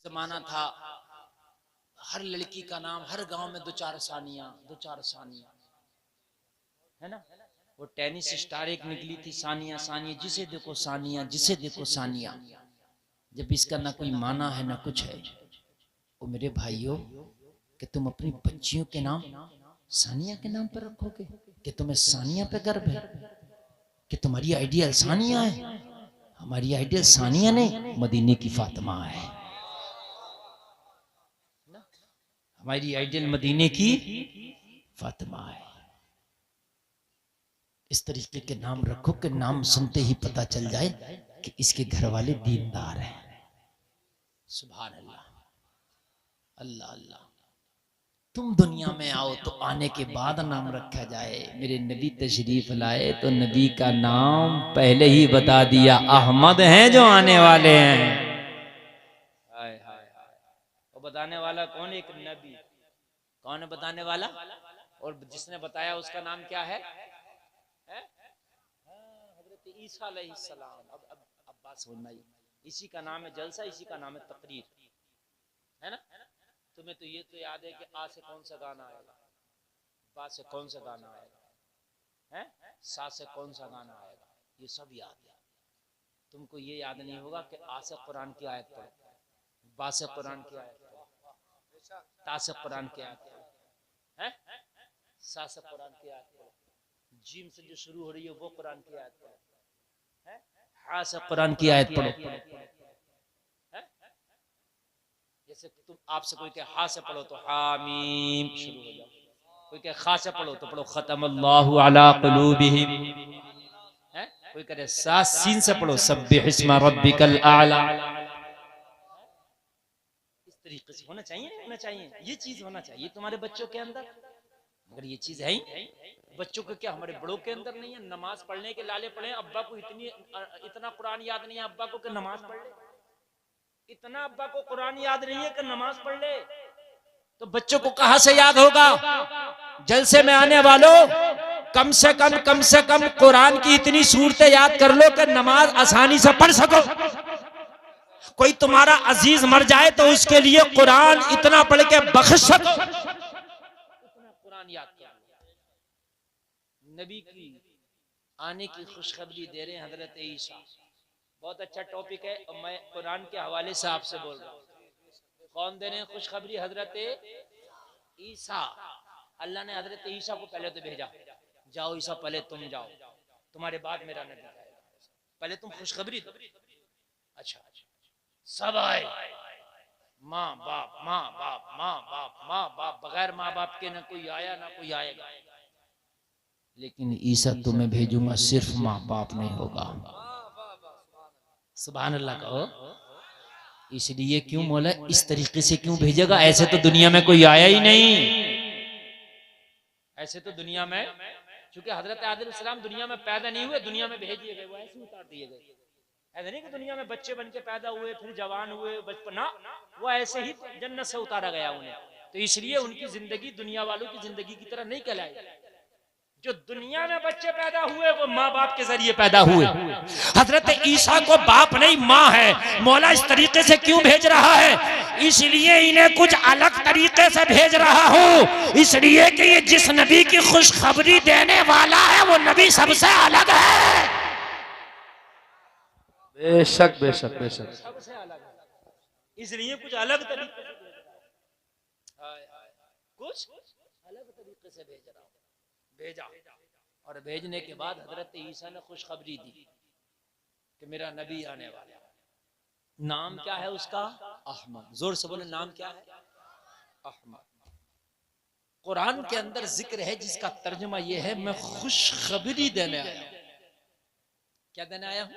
जमाना था हर लड़की का नाम हर गांव में दो चार सानिया है ना। वो टेनिस स्टार एक निकली थी सानिया, सानिया जिसे देखो सानिया, जिसे देखो सानिया। जब इसका ना कोई माना है ना कुछ है, वो मेरे भाइयों कि तुम अपनी बच्चियों के नाम सानिया के नाम पर रखोगे, कि तुम्हें सानिया पे गर्व है, कि तुम्हारी आइडियल सानिया है। हमारी आइडियल सानिया नहीं, मदीने की फातिमा है। हमारी आइडियल मदीने की फातिमा है। इस तरीके के नाम रखो कि नाम सुनते ही पता चल जाए कि इसके घर वाले दीनदार हैं। सुभान अल्लाह, अल्लाह अल्लाह। तुम दुनिया में आओ तो आने के बाद नाम रखा जाए। मेरे नबी तशरीफ लाए तो नबी का नाम पहले ही बता दिया, अहमद हैं जो आने वाले हैं। हाय हाय हाय। वो बताने वाला कौन? एक नबी। कौन है बताने वाला? और जिसने बताया उसका नाम क्या है? हजरत ईसा अलैहिस्सलाम। अब बात समझना, इसी का नाम है जलसा, इसी का नाम है तकरीर, है ना। तुम्हें तो ये तो याद है कि आ से कौन सा गाना आएगा, बा से कौन सा गाना आएगा, है सा से कौन सा गाना आएगा, ये सब याद है। तुमको ये याद नहीं होगा कि आ से कुरान की आयत पढ़ो, बा से कुरान की आयत पढ़ो, ता से कुरान की आयत पढ़ो, है सा से कुरान की आयत पढ़ो, जीम से जो शुरू हो रही है वो कुरान की आयत पढ़ो, है हा से कुरान की आयत पढ़ो। जैसे तुम आपसे कोई कहे हा से पढ़ो तो हामीम शुरू हो जाओ, कोई कहे खा से पढ़ो तो पढ़ो खतमल्लाहु अला कुलूबिहिम, है कोई कहे सा सीन से पढ़ो सब्बिहिस्मा रब्बिकल आला। इस तरीके से होना चाहिए, होना चाहिए, ये चीज होना चाहिए तुम्हारे बच्चों के अंदर। मगर ये चीज है ही बच्चों को, क्या हमारे बड़ों के अंदर नहीं है? नमाज पढ़ने के लाले पढ़े, अब्बा को इतना कुरान याद नहीं है अब्बा को कि नमाज पढ़ ले, इतना अब्बा को कुरान याद नहीं है कि नमाज पढ़ ले, तो बच्चों को कहां से याद होगा? जलसे में आने वालों, कम से कम कुरान की इतनी सूरतें याद कर लो कि नमाज आसानी से पढ़ सको। कोई तुम्हारा अजीज मर जाए तो उसके लिए कुरान इतना पढ़ के बख्श सको, इतना कुरान याद कर। नबी की आने की खुशखबरी दे रहे हैं हजरत ईसा। बहुत अच्छा टॉपिक है और मैं कुरान के हवाले से आपसे बोल रहा हूँ। कौन दे रहे हैं खुशखबरी? हजरत ईसा। अल्लाह ने हजरत ईसा को पहले तो भेजा, जाओ ईसा पहले तुम जाओ, तुम्हारे बाद मेरा नबी आएगा, पहले तुम खुशखबरी दो। अच्छा, सब आए, माँ बाप माँ बाप माँ बाप माँ बाप, बगैर माँ बाप के ना कोई आया ना कोई आएगा। लेकिन ईसा तुम्हें भेजूंगा सिर्फ माँ बाप नहीं होगा। सुभान अल्लाह कहो। इसलिए क्यों मौला इस तरीके से क्यों भेजेगा? ऐसे तो दुनिया में कोई आया ही नहीं, ऐसे तो दुनिया में, क्योंकि हजरत आदम सलाम दुनिया में पैदा नहीं हुए, दुनिया में भेज दिए गए, वो ऐसे उतार दिए गए। ऐसा नहीं कि दुनिया में बच्चे बन के पैदा हुए फिर जवान हुए बचपना, वो ऐसे ही जन्नत से उतारा गया उन्हें। तो इसलिए उनकी जिंदगी दुनिया वालों की जिंदगी की तरह नहीं कहलाई। जो दुनिया में बच्चे पैदा हुए वो माँ बाप के जरिए पैदा हुए। हजरत ईसा को बाप नहीं माँ है। मौला इस तरीके से क्यों भेज रहा है? इसलिए इन्हें कुछ अलग तरीके से भेज रहा हूँ, इसलिए कि ये जिस नबी की खुशखबरी देने वाला है वो नबी सबसे अलग है। बेशक बेशक बेशक, सबसे अलग है, इसलिए कुछ अलग तरीके से कुछ अलग तरीके से भेज रहा हूँ। भेजा और भेजने के बाद हजरत ईसा ने खुशखबरी दी कि मेरा नबी आने वाला है। नाम क्या है उसका? अहमद। जोर से बोले, नाम क्या है? अहमद। कुरान के अंदर जिक्र है जिसका तर्जुमा यह है, मैं खुशखबरी देने आया हूं। क्या देने आया हूं?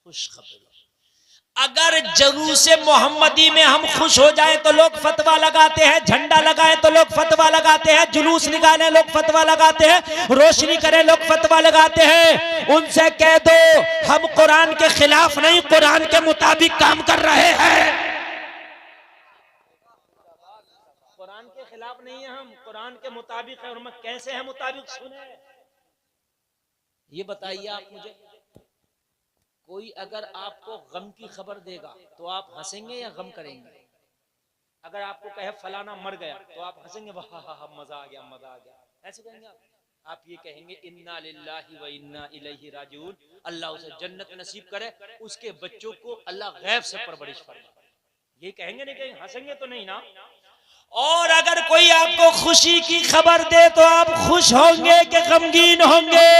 खुशखबरी। अगर जुलूस मोहम्मदी में हम खुश हो जाएं तो लोग फतवा लगाते हैं, झंडा लगाए तो लोग फतवा लगाते हैं, जुलूस निकाले लोग फतवा लगाते हैं, रोशनी करे लोग फतवा लगाते हैं। उनसे कह दो हम कुरान के खिलाफ नहीं, कुरान के मुताबिक काम कर रहे हैं। कुरान के खिलाफ नहीं है हम, कुरान के मुताबिक है। और मैं कैसे है मुताबिक? सुने, ये बताइए आप मुझे। कोई अगर आपको गम की खबर देगा तो आप हंसेंगे या गम करेंगे? अगर आपको कहे फलाना मर गया तो आप हंसेंगे, वाह मजा आ गया, मजा आ गया, ऐसे कहेंगे आप ये कहेंगे इन्ना लिल्लाहि व इन्ना इलैहि राजिऊन, अल्लाह उसे जन्नत नसीब करे, उसके बच्चों को अल्लाह गैब से परवरिश फरमाए, ये कहेंगे नहीं कहेंगे? हंसेंगे तो नहीं ना। और अगर कोई आपको खुशी की खबर दे तो आप खुश होंगे कि गमगीन होंगे?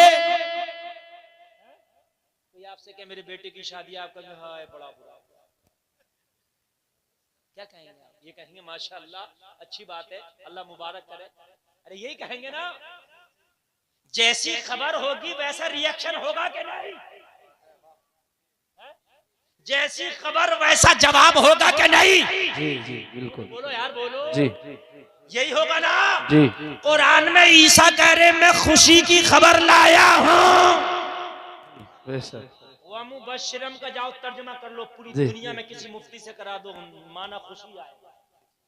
कोई आपसे कहे मेरे बेटे की शादी, आप कहेंगे हाय बड़ा बुरा, क्या कहेंगे आप? ये कहेंगे माशाअल्लाह अच्छी बात है, अल्लाह मुबारक करे, अरे यही कहेंगे ना। जैसी खबर होगी वैसा रिएक्शन होगा कि नहीं? जैसी खबर वैसा जवाब होगा कि नहीं? जी जी बिल्कुल, बोलो यार बोलो जी, यही होगा ना जी। कुरान में ईसा कह रहे मैं खुशी की खबर लाया हूँ। बेशक, मुबश्शिरम का जाओ तर्जुमा कर लो, पूरी जी, दुनिया में किसी मुफ्ती से करा दो, माना खुशी आएगा,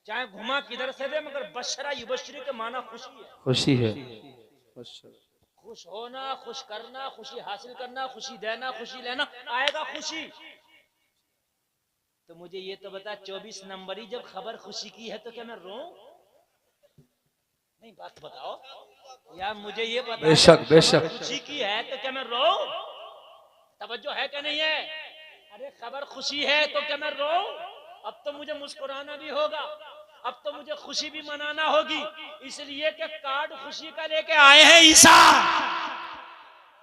चाहे घुमा किधर से दे, मगर बशरा युबश्शिरी के माना खुशी है। खुशी है, खुश होना, खुश करना, खुशी हासिल करना, खुशी देना, खुशी लेना, आएगा खुशी। तो मुझे ये तो बता 24 नंबरी जब खबर खुशी की है तो क्या मैं रोऊं? नहीं, बात बताओ यार, मुझे ये बता, बेशक बेशक, खुशी की है तो क्या मैं रोऊं? तवज्जो है क्या नहीं है? अरे खबर खुशी है तो क्या मैं रोऊं? अब तो मुझे मुस्कुराना भी होगा, अब तो मुझे खुशी भी मनाना होगी, इसलिए कि कार्ड खुशी का लेके आए हैं ईसा।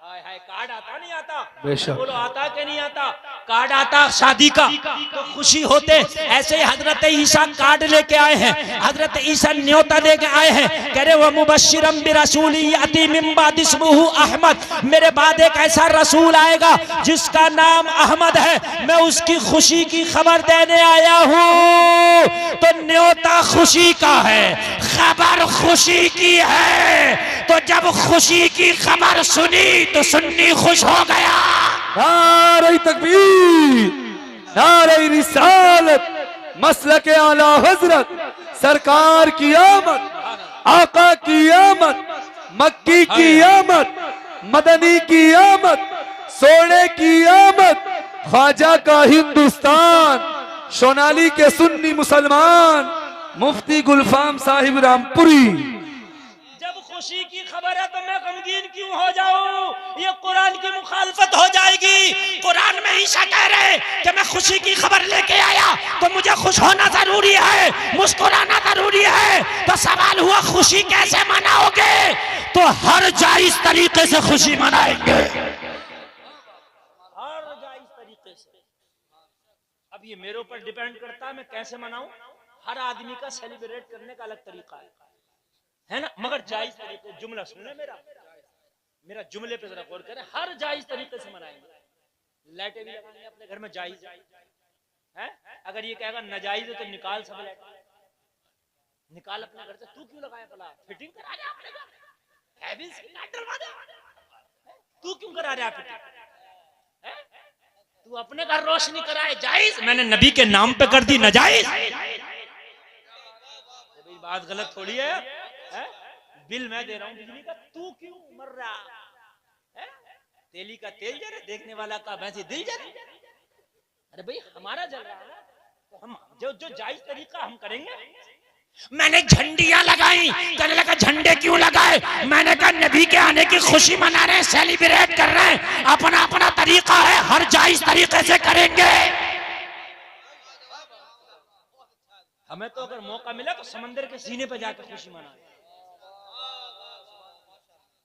हाय हाय, कार्ड आता नहीं आता? बेशक, बोलो आता कि नहीं आता? कार्ड आता शादी का तो खुशी होते, ऐसे ही हजरत ईसा कार्ड लेके आए हैं, हजरत ईसा न्योता लेके आए हैं, कह रहे वो मुबश्शिरम बिरसूली याती मिन बाद इस्मुहु अहमद, मेरे बाद एक ऐसा रसूल आएगा जिसका नाम अहमद है, मैं उसकी खुशी की खबर देने आया हूँ। तो न्योता खुशी का है, खबर खुशी की है, तो जब खुशी की खबर सुनी तो सुन्नी खुश हो गया। नारे तकबीर, नारे रिसालत, मसलक आला हजरत, सरकार की आमद, आका की आमद, मक्की की आमद, मदनी की आमद, सोने की आमद, ख्वाजा का हिंदुस्तान, सोनाली के सुन्नी मुसलमान, मुफ्ती गुलफाम साहिब रामपुरी। जब खुशी की खबर है तो मैं गमगीन क्यों हो जाऊं? ये कुरान की मुखालफत हो जाएगी। कुरान में ईसा कह रहे कि मैं खुशी की खबर लेके आया तो मुझे खुश होना जरूरी है, मुस्कुराना जरूरी है। तो सवाल हुआ खुशी कैसे मनाओगे? तो हर जायज तरीके से खुशी मनाएंगे, हर जायज तरीके से। अब ये मेरे ऊपर डिपेंड करता है मैं कैसे मनाऊं। हर आदमी का सेलिब्रेट करने का अलग तरीका है ना, मगर जायज तरीके। जुमला सुनना मेरा जुमले पे जरा गौर करें। हर जायज तरीके से मनाएंगे, लाइटें भी लगाएंगे अपने घर में, जायज है। अगर ये कहेगा नाजायज है तो निकाल सब लाइट, निकाल अपने घर से। तू क्यों लगाया भला? फिटिंग करा रहा अपने घर, हैविल्स की लाइट डलवा दे। तू क्यों करा रहा फिटिंग? तू अपने घर रोशनी कराए, जायज। मैंने नबी के नाम पे कर दी नाजायज। बात गलत थोड़ी है, बिल मैं दे रहा हूँ बिजली का, तू क्यों मर रहा है? तेली का तेल जले, देखने वाला का वैसे दिल जले। अरे भाई हमारा जल रहा है तो हम जो जायज तरीका हम करेंगे। मैंने झंडियां लगाई, कहने लगा झंडे क्यों लगाए? मैंने कहा नबी के आने की खुशी मना रहे हैं, सेलिब्रेट कर रहे हैं, अपना अपना तरीका है, हर जायज तरीके से करेंगे। हमें तो अगर मौका मिला तो समंदर के सीने पे जाकर खुशी मनाए,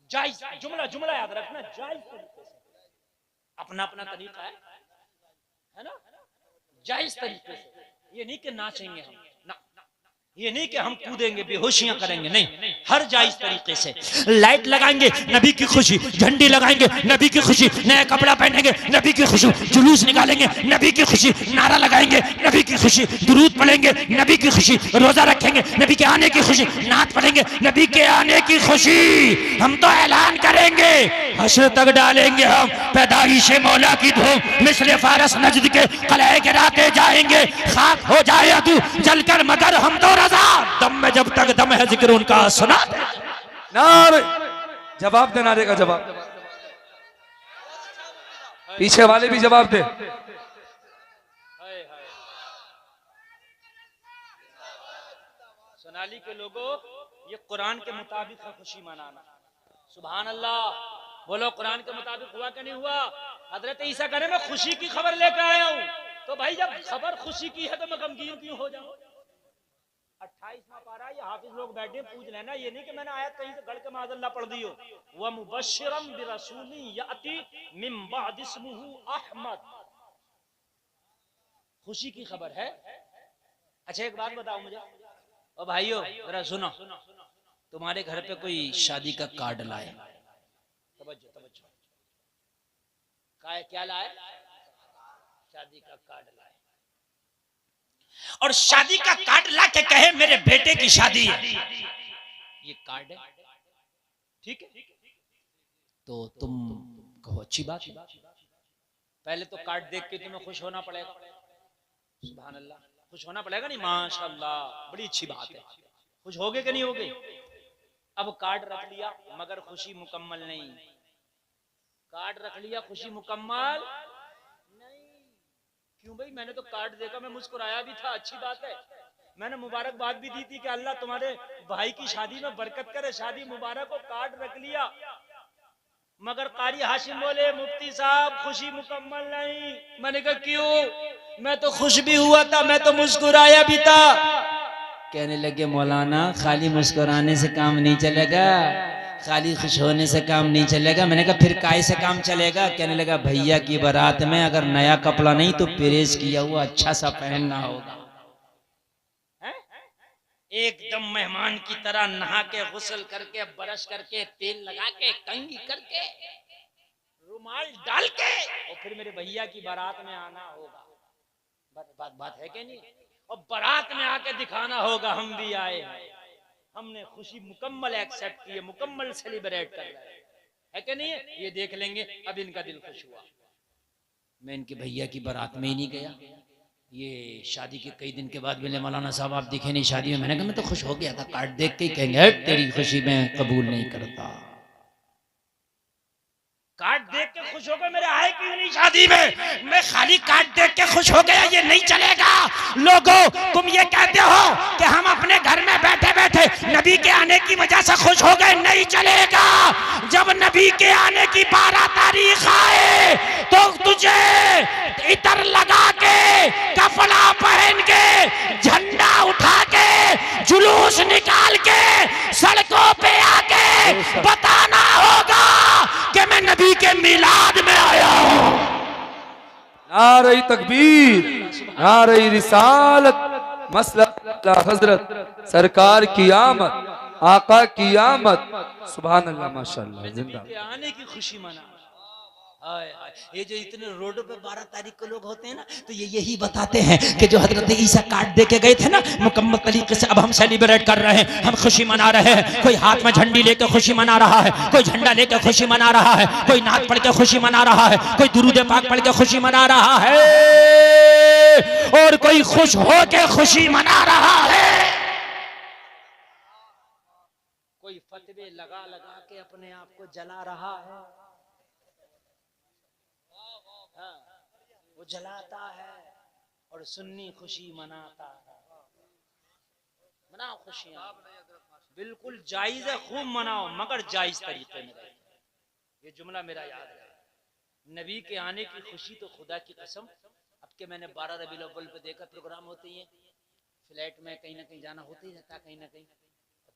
जायज। जुमला याद रखना, जायज तरीके से, अपना अपना तरीका है ना, जायज तरीके से। ये नहीं कि नाचेंगे हम ना, ये नहीं कि हम कूदेंगे, बेहोशियां करेंगे, नहीं, हर जायज तरीके से। लाइट लगाएंगे नबी की खुशी, झंडी लगाएंगे नबी की खुशी, नया कपड़ा पहनेंगे नबी की खुशी, जुलूस निकालेंगे नबी की खुशी, नारा लगाएंगे नबी की खुशी, दुरूद पढ़ेंगे नबी की खुशी, रोजा रखेंगे नबी के आने की खुशी, नात पढ़ेंगे नबी के आने की खुशी। हम तो ऐलान करेंगे, हश्र तक डालेंगे हम पैदाइश मौला की धूम, मिस्र फारस नजद के कलह गिराते जाएंगे, खाक हो जाए तू जलकर, मगर हम तो दम में जब तक दम है जिक्र उनका सुना। नारे जवाब देना, नारे का जवाब। पीछे वाले भी जवाब दे। सोनाली के लोगों, ये कुरान के मुताबिक है खुशी मनाना। सुभान अल्लाह, बोलो कुरान के मुताबिक हुआ कि नहीं हुआ? हजरत ईसा कह रहे मैं खुशी की खबर लेकर आया हूँ, तो भाई जब खबर खुशी की है तो मैं गमगीन क्यों हो जाऊं? 28वां पारा, ये हाफिज लोग बैठे पूछ लेना, ये नहीं कि मैंने आयत कहीं से गढ़ के माज़अल्लाह पढ़ दी हो। व मुबश्शिरम बिरसूलिन याती मिन बाद इस्मुहु अहमद, खुशी की खबर है। अच्छा एक बात बताओ मुझे, ओ भाइयों जरा सुनो, तुम्हारे घर पे कोई शादी का कार्ड लाए, तवज्जो तवज्जो, क्या लाए? शादी का कार्ड लाए, और शादी का कार्ड ला के कहे मेरे बेटे की शादी है, ये कार्ड है, ठीक है? तो तुम कहो अच्छी बात है। पहले तो कार्ड देख के तुम्हें खुश होना पड़ेगा, सुभान अल्लाह, खुश होना पड़ेगा नहीं? माशाअल्लाह, बड़ी अच्छी बात है। खुश होगे कि नहीं होगे? अब कार्ड रख लिया मगर खुशी मुकम्मल नहीं, कार्ड रख लिया खुशी मुकम्मल नहीं। क्यों भाई? मैंने तो कार्ड देखा, मैं मुस्कुराया भी था, अच्छी बात है, मैंने मुबारकबाद भी दी थी कि अल्लाह तुम्हारे भाई की शादी में बरकत करे, शादी मुबारक हो, कार्ड रख लिया, मगर कारी हाशिम बोले मुफ्ती साहब खुशी मुकम्मल नहीं। मैंने कहा क्यों? मैं तो खुश भी हुआ था, मैं तो मुस्कुराया भी था। कहने लगे मौलाना खाली मुस्कुराने से काम नहीं चलेगा, खाली खुश होने से काम नहीं चलेगा। मैंने कहा फिर काय से काम चलेगा? कहने लगा भैया की बारात में अगर नया कपड़ा नहीं तो प्रेस किया हुआ अच्छा सा पहनना होगा। एकदम मेहमान की तरह नहा के गुस्ल करके ब्रश करके तेल लगा के कंघी करके रुमाल डाल के और फिर मेरे भैया की बारात में आना होगा। बात है कि नहीं? और बारात में आके दिखाना होगा हम भी आए हैं, हमने खुशी मुकम्मल एक्सेप्ट की है, मुकम्मल सेलिब्रेट कर रहे है कि नहीं? ये देख लेंगे। अब इनका दिल खुश हुआ, मैं इनके भैया की बारात में ही नहीं गया, ये शादी के कई दिन के बाद मिले, मौलाना साहब आप दिखे नहीं शादी में। मैंने कहा मैं तो खुश हो गया था, कार्ड देख के ही कहेंगे तेरी खुशी में कबूल नहीं करता। कार्ड देख के खुश हो गए, मेरे आए क्यों नहीं शादी में? मैं खाली कार्ड देख के खुश हो गया, ये नहीं चलेगा। लोगों तुम ये कहते हो कि हम अपने घर में बैठे बैठे नबी के आने की वजह से खुश हो गए, नहीं चलेगा। जब नबी के आने की 12 तारीख आए तो तुझे इतर लगा के कपड़ा पहन के झंडा उठा के जुलूस निकाल के सड़कों पे आके बताना होगा कि मैं नबी के मिलाद में आया हूं। नारे तकबीर, नारे रिसालत, मसलक हजरत सरकार की आमद, आका की आमद, सुभान अल्लाह माशाअल्लाह, जिंदा आने की खुशी मना। ये जो इतने रोडों पे 12 तारीख को लोग होते हैं ना, तो ये यही बताते हैं कि जो हजरत ईसा कार्ड दे के गए थे ना, मुकम्मल तरीके से अब हम सेलिब्रेट कर रहे हैं, हम खुशी मना रहे हैं। कोई हाथ में झंडी लेकर खुशी मना रहा है, कोई झंडा लेकर खुशी मना रहा है, कोई नात पढ़ के खुशी मना रहा है, कोई दुरूद पाक पढ़ के खुशी मना रहा है, और कोई खुश हो के खुशी मना रहा है। कोई फतवे लगा लगा के अपने आप को जला रहा है, वो जलाता है, और सुन्नी खुशी मनाता है। मनाओ खुशियां, बिल्कुल जायज है, खूब मनाओ, मगर जायज तरीके में रहे। ये जुमला मेरा याद है, नबी के आने की खुशी तो खुदा की कसम। अब के मैंने 12 रबीउल अव्वल पे देखा प्रोग्राम होते ही है, फ्लाइट में कहीं ना कहीं जाना होता ही रहता, कहीं ना कहीं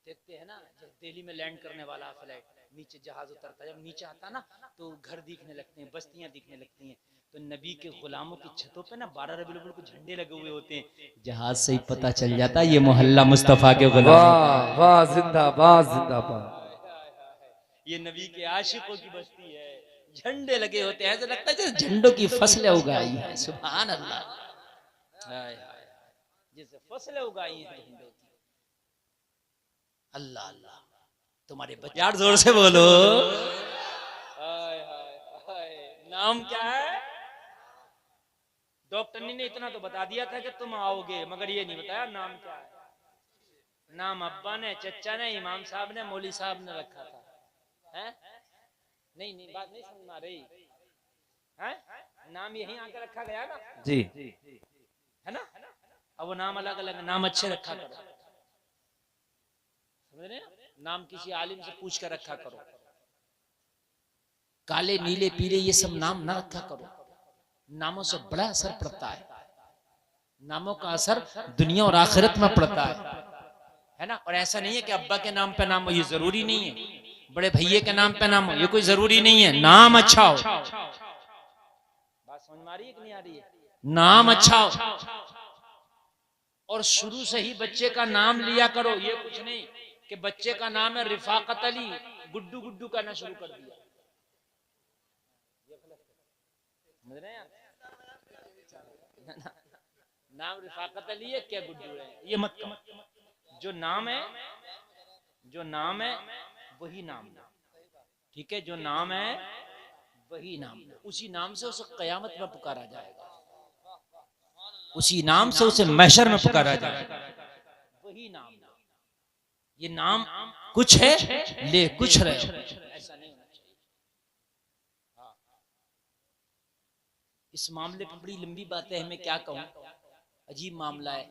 देखते हैं ना, जब दिल्ली में लैंड करने वाला फ्लाइट, नीचे जहाज उतरता है, जब नीचे आता ना तो घर दिखने लगते हैं, बस्तियां दिखने लगती हैं। तो नबी के गुलामों की छतों पे ना 12 रबीउल अव्वल को झंडे लगे हुए होते हैं, जहाज से ही पता चल जाता है ये मोहल्ला मुस्तफा के गुलाम। वाह वाह, जिंदाबाद जिंदाबाद। ये नबी के आशिकों की बस्ती है, झंडे लगे होते हैं, ऐसा लगता है जैसे झंडों की फसलें उगाई हैं। सुभान अल्लाह, जैसे फसलें उगाई हैं झंडों की। अल्लाह अल्लाह, तुम्हारे बच्चे यार जोर से बोलो। नाम क्या है? डॉक्टर ने इतना तो बता दिया था कि तुम आओगे, मगर ये नहीं बताया नाम क्या है। नाम अब्बा ने, चचा ने, इमाम साहब ने, मौली साहब ने रखा था, है? नहीं बात नहीं समझ में आ रही। है? नाम यहीं आकर रखा गया ना जी है ना। अब वो नाम अलग अलग, नाम अच्छे रखा करो, समझ रहे हैं? नाम किसी आलिम से पूछ कर रखा करो। काले नीले पीले ये सब नाम ना रखा करो। नामों से बड़ा असर पड़ता है। नामों का असर दुनिया और आखिरत में पड़ता है ना। और ऐसा नहीं है कि अब्बा के नाम पे नाम हो, ये जरूरी नहीं है। बड़े भैये के नाम पे नाम हो, ये कोई जरूरी नहीं है। नाम अच्छा हो। बात समझ में आ रही है कि नहीं आ रही है? नाम अच्छा हो और शुरू से ही बच्चे का नाम लिया करो। ये कुछ नहीं कि बच्चे का नाम है रिफाकत अली, गुड्डू गुड्डू कहना शुरू कर दिया। समझ रहे हैं? नाम रिफाकत अली है क्या गुड्डू है? ये मत करो। जो नाम है, जो नाम है वही नाम, ठीक है? जो नाम है वही नाम, उसी नाम से उसे कयामत में पुकारा जाएगा, उसी नाम से उसे महशर में पुकारा जाएगा। वही नाम। ये नाम कुछ है ले कुछ रहे, ऐसा नहीं होना चाहिए। इस मामले पर बड़ी लंबी बातें हैं, मैं क्या कहूं, अजीब मामला है।